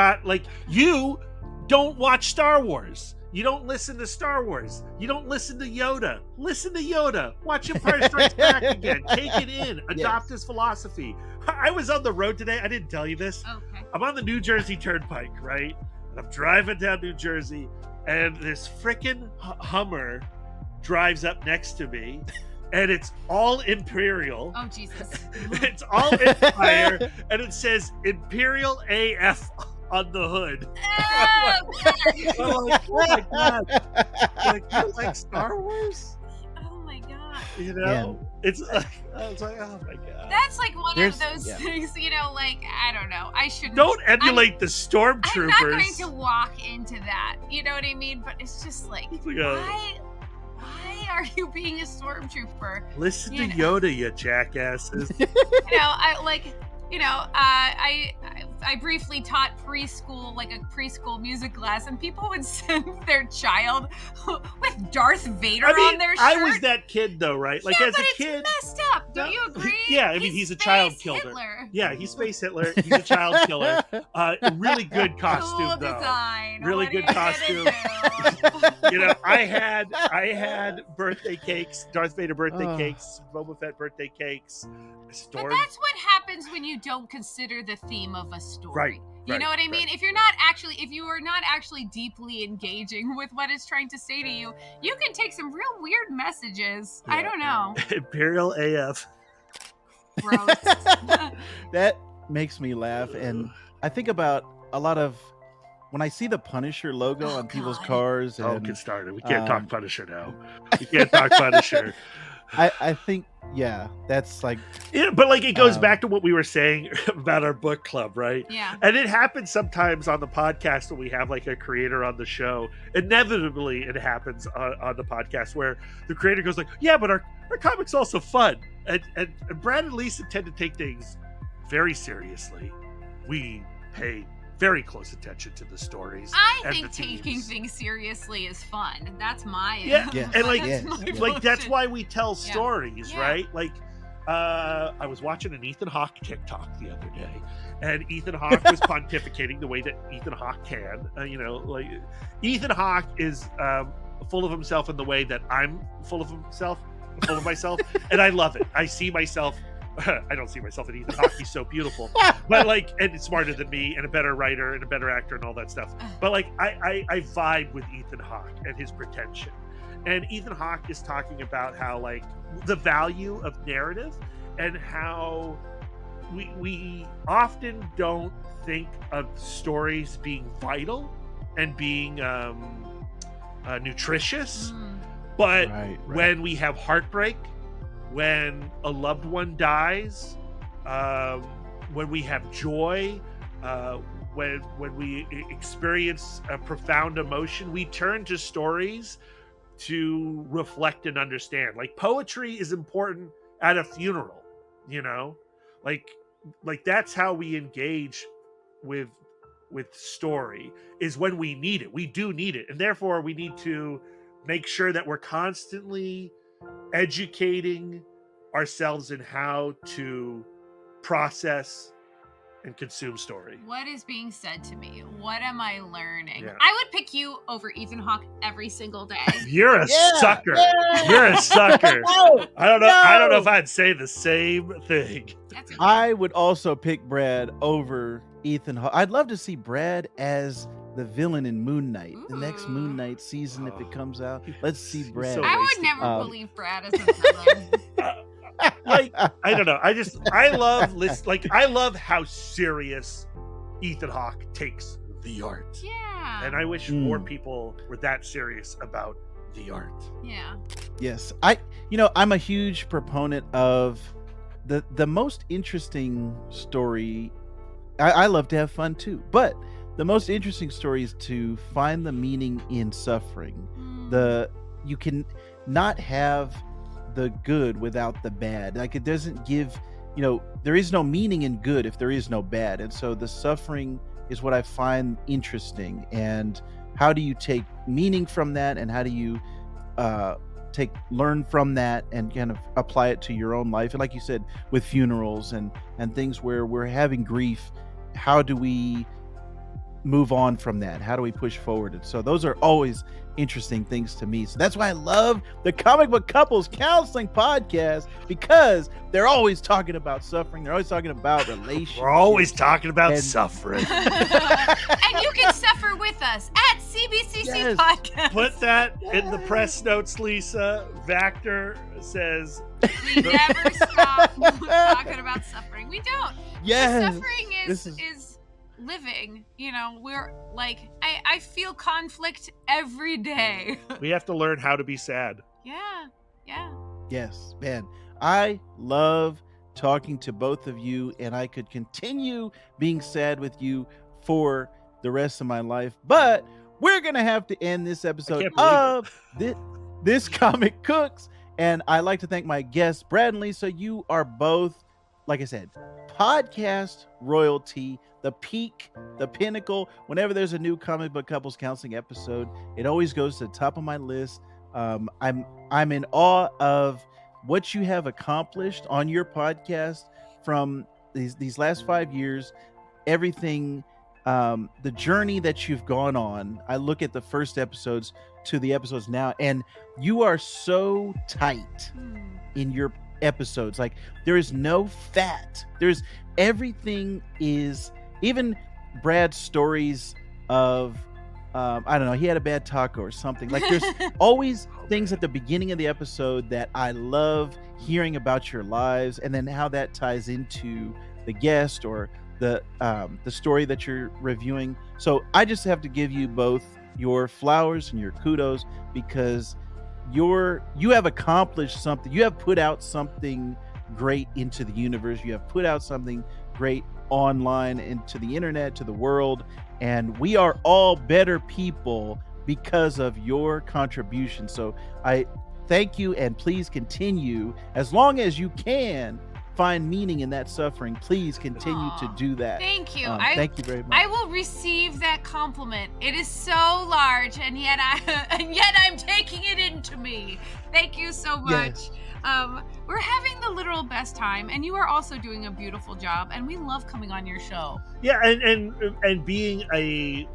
don't watch Star Wars. You don't listen to Star Wars. You don't listen to Yoda. Listen to Yoda. Watch Empire Strikes Back again. Take it in. Adopt his philosophy. I was on the road today. I didn't tell you this. Okay. I'm on the New Jersey Turnpike, right? And I'm driving down New Jersey, and this freaking Hummer drives up next to me. And it's all Imperial. Oh, Jesus. It's all Empire. And it says Imperial AF on the hood. I'm like, oh my God. Like, you like Star Wars? Oh my God. It's like, I was like, oh my God. That's like one of those things, like, I don't know. I shouldn't. Don't emulate the Stormtroopers. I'm not going to walk into that. You know what I mean? But it's just like, why are you being a stormtrooper? Listen to You know. Yoda, you jackasses. I briefly taught preschool, like a preschool music class, and people would send their child with Darth Vader on their shirt. I was that kid though, right? Like yeah, as but a kid, it's messed up. Don't you agree? Yeah, I mean he's a child Space killer. Hitler. Yeah, he's Space Hitler. He's a child killer. Really good costume Cool though. Design. Really What good are you gonna costume. do? You know, I had birthday cakes, Darth Vader birthday cakes, Boba Fett birthday cakes. But that's what happens when you don't consider the theme of a story. Right. You know what I mean? If you are not actually deeply engaging with what it's trying to say to you, you can take some real weird messages. Yeah. I don't know. Imperial AF. Gross. That makes me laugh, and I think about a lot of when I see the Punisher logo on people's God. cars. And, Oh, get started. We can't talk Punisher now. We can't talk Punisher. I think, yeah, that's like, Yeah, but like it goes back to what we were saying about our book club, right? Yeah. And it happens sometimes on the podcast when we have like a creator on the show. Inevitably, it happens on the podcast where the creator goes like, "Yeah, but our comic's also fun." And Brad and Lisa tend to take things very seriously. We pay very close attention to the stories. I and think the taking themes. things seriously is fun. That's my Yeah, Yeah. and like Yeah. like that's emotion. why we tell Yeah. stories, Yeah. right? Like I was watching an Ethan Hawke TikTok the other day, and Ethan Hawke was pontificating the way that Ethan Hawke can. Like Ethan Hawke is full of himself in the way that I'm full of myself, and I love it. I see myself. I don't see myself in Ethan Hawke. He's so beautiful, but like, and smarter than me, and a better writer, and a better actor, and all that stuff. But like, I vibe with Ethan Hawke and his pretension. And Ethan Hawke is talking about how like the value of narrative and how we often don't think of stories being vital and being nutritious, but right. when we have heartbreak, when a loved one dies, when we have joy, when we experience a profound emotion, we turn to stories to reflect and understand. Like poetry is important at a funeral, like that's how we engage with story, is when we need it. We do need it, and therefore we need to make sure that we're constantly educating ourselves in how to process and consume story. What is being said to me? What am I learning? Yeah. I would pick you over Ethan Hawke every single day. You're a sucker. Yeah. You're a sucker. No, I don't know if I'd say the same thing. That's okay. I would also pick Brad over Ethan Hawke. I'd love to see Brad as the villain in Moon Knight, the next Moon Knight season, if it comes out. Let's see He's Brad. so I would wasted. never believe Brad is a villain. Like, I don't know. I love how serious Ethan Hawke takes the art. Yeah. And I wish more people were that serious about the art. Yeah. Yes, I'm a huge proponent of the most interesting story. I love to have fun too, but the most interesting story is to find the meaning in suffering. You can not have the good without the bad. Like it doesn't give, there is no meaning in good if there is no bad. And so the suffering is what I find interesting. And how do you take meaning from that, and how do you learn from that and kind of apply it to your own life? And like you said, with funerals and things where we're having grief, how do we move on from that? How do we push forward? And so those are always interesting things to me. So that's why I love the Comic Book Couples Counseling Podcast, because they're always talking about suffering. They're always talking about relationships. We're always talking about suffering. And you can suffer with us at CBCC Yes. Podcast. Put that in the press notes, Lisa. Vactor says We never stop talking about suffering. We don't. Yes. Suffering This is living. We're like, I feel conflict every day. we have to learn how to be sad. Yeah. Yes, man. I love talking to both of you, and I could continue being sad with you for the rest of my life. But we're gonna have to end this episode can't believe of this. This comic cooks. And I'd like to thank my guest, Brad and Lisa. You are both, like I said, podcast royalty, the peak, the pinnacle. Whenever there's a new comic book couples counseling episode, it always goes to the top of my list. I'm in awe of what you have accomplished on your podcast from these last 5 years. Everything, the journey that you've gone on. I look at the first episodes to the episodes now, and you are so tight in your episodes. Like, there is no fat. There's everything is, even Brad's stories of I don't know, he had a bad taco or something. Like, there's always things at the beginning of the episode that I love hearing about your lives, and then how that ties into the guest or the story that you're reviewing. So I just have to give you both your flowers and your kudos, because you have accomplished something. You have put out something great into the universe. You have put out something great online, into the internet, to the world, and we are all better people because of your contribution. So I thank you, and please continue. As long as you can find meaning in that suffering, please continue to do that. Thank you. Thank you very much. I will receive that compliment. It is so large, and yet I'm taking it into me. Thank you so much. Yes. We're having the literal best time, and you are also doing a beautiful job, and we love coming on your show. Yeah, and being a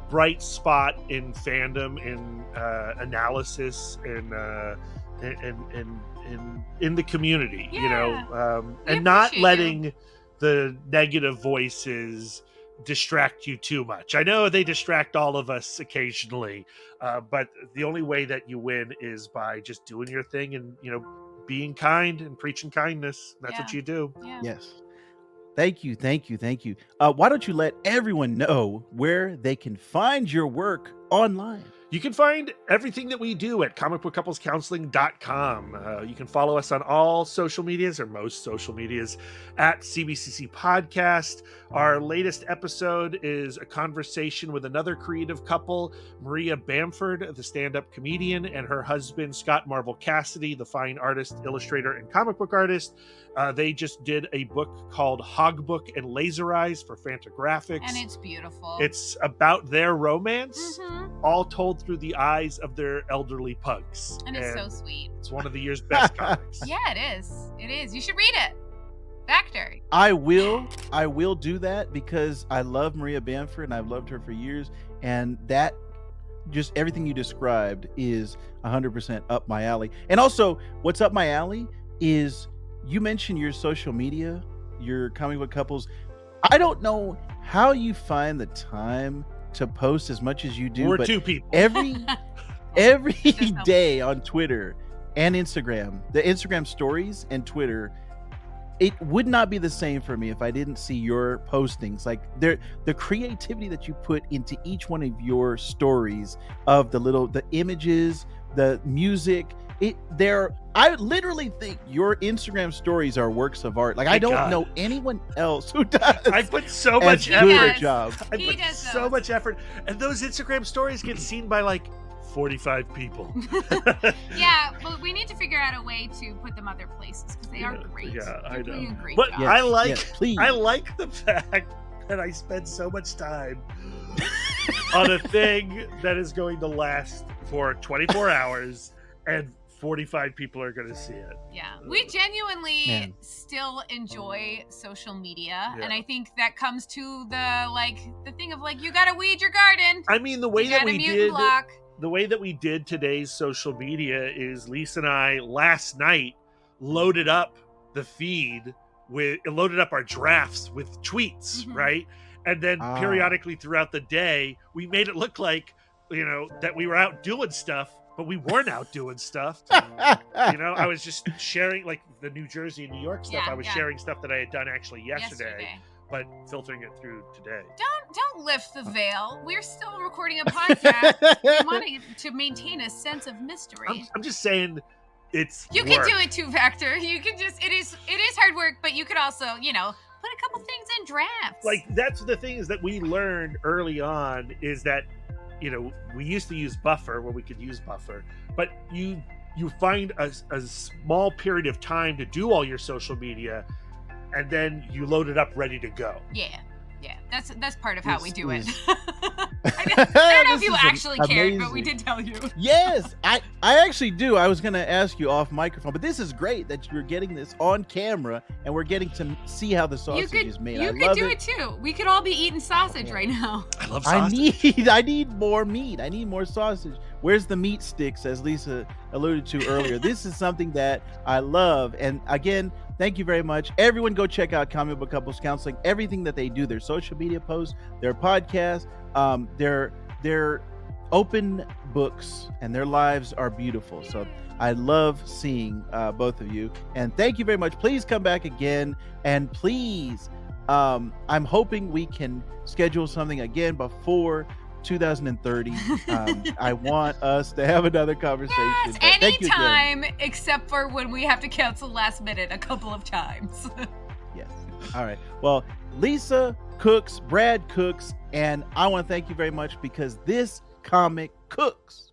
bright spot in fandom, in analysis, and in the community, you know, and not letting the negative voices distract you too much. I know they distract all of us occasionally, but the only way that you win is by just doing your thing and, you know, being kind and preaching kindness. That's what you do. Yes. Thank you. Why don't you let everyone know where they can find your work online? You can find everything that we do at comicbookcouplescounseling.com. You can follow us on all social medias, or most social medias, at CBCC Podcast. Our latest episode is a conversation with another creative couple, Maria Bamford, the stand-up comedian, and her husband, Scott Marvel Cassidy, the fine artist, illustrator, and comic book artist. They just did a book called Hogbook and Laser Eyes for Fantagraphics. And it's beautiful. It's about their romance, all told through the eyes of their elderly pugs. And it's so sweet. It's one of the year's best comics. Yeah, it is. It is. You should read it. Vactor. I will do that, because I love Maria Bamford and I've loved her for years. And that, just everything you described, is 100% up my alley. And also, what's up my alley is, you mentioned your social media, your comic book couples. I don't know how you find the time to post as much as you do. We're but two people. Every day on Twitter and Instagram, the Instagram stories and Twitter, it would not be the same for me if I didn't see your postings. Like, the creativity that you put into each one of your stories, of the images, the music. I literally think your Instagram stories are works of art. Like, I don't know anyone else who does. I put so much effort. Job. I put so much effort, and those Instagram stories get seen by like 45 people. Yeah, but we need to figure out a way to put them other places, because they are great. Yeah, I know. Doing a great But job. I like the fact that I spend so much time on a thing that is going to last for 24 hours, and 45 people are going to see it. Yeah, we genuinely still enjoy social media, and I think that comes to the thing of, like, you gotta weed your garden. I mean, the way that we did today's social media is, Lisa and I last night loaded up the feed loaded up our drafts with tweets, right? And then periodically throughout the day, we made it look like, you know, that we were out doing stuff, but we weren't out doing stuff. You know, I was just sharing, like, the New Jersey and New York stuff. I was sharing stuff that I had done actually yesterday, but filtering it through today. Don't lift the veil. We're still recording a podcast. We want to maintain a sense of mystery. I'm just saying, you can do it too, Vactor. You can just, it is hard work, but you could also, you know, put a couple things in drafts. Like, that's the thing is that we learned early on, is that we used to use Buffer where we could use Buffer, but you find a small period of time to do all your social media, and then you load it up ready to go. Yeah, that's part of how we do it. This I don't know if you is actually cared, but we amazing. did tell you. Yes, I actually do. I was going to ask you off microphone, but this is great that you're getting this on camera and we're getting to see how the sausage is made. You I could love do it too. We could all be eating sausage right now. I love sausage. I need more meat. I need more sausage. Where's the meat sticks, as Lisa alluded to earlier? This is something that I love. And again, thank you very much. Everyone go check out Comic Book Couples Counseling. Everything that they do, their social media posts, their podcasts, their open books, and their lives are beautiful. So I love seeing both of you. And thank you very much. Please come back again. And please, I'm hoping we can schedule something again before 2030. I want us to have another conversation. Yes, But thank you again. anytime except for when we have to cancel last minute a couple of times. Yes. All right. Well, Lisa cooks, Brad cooks, and I want to thank you very much because this comic cooks.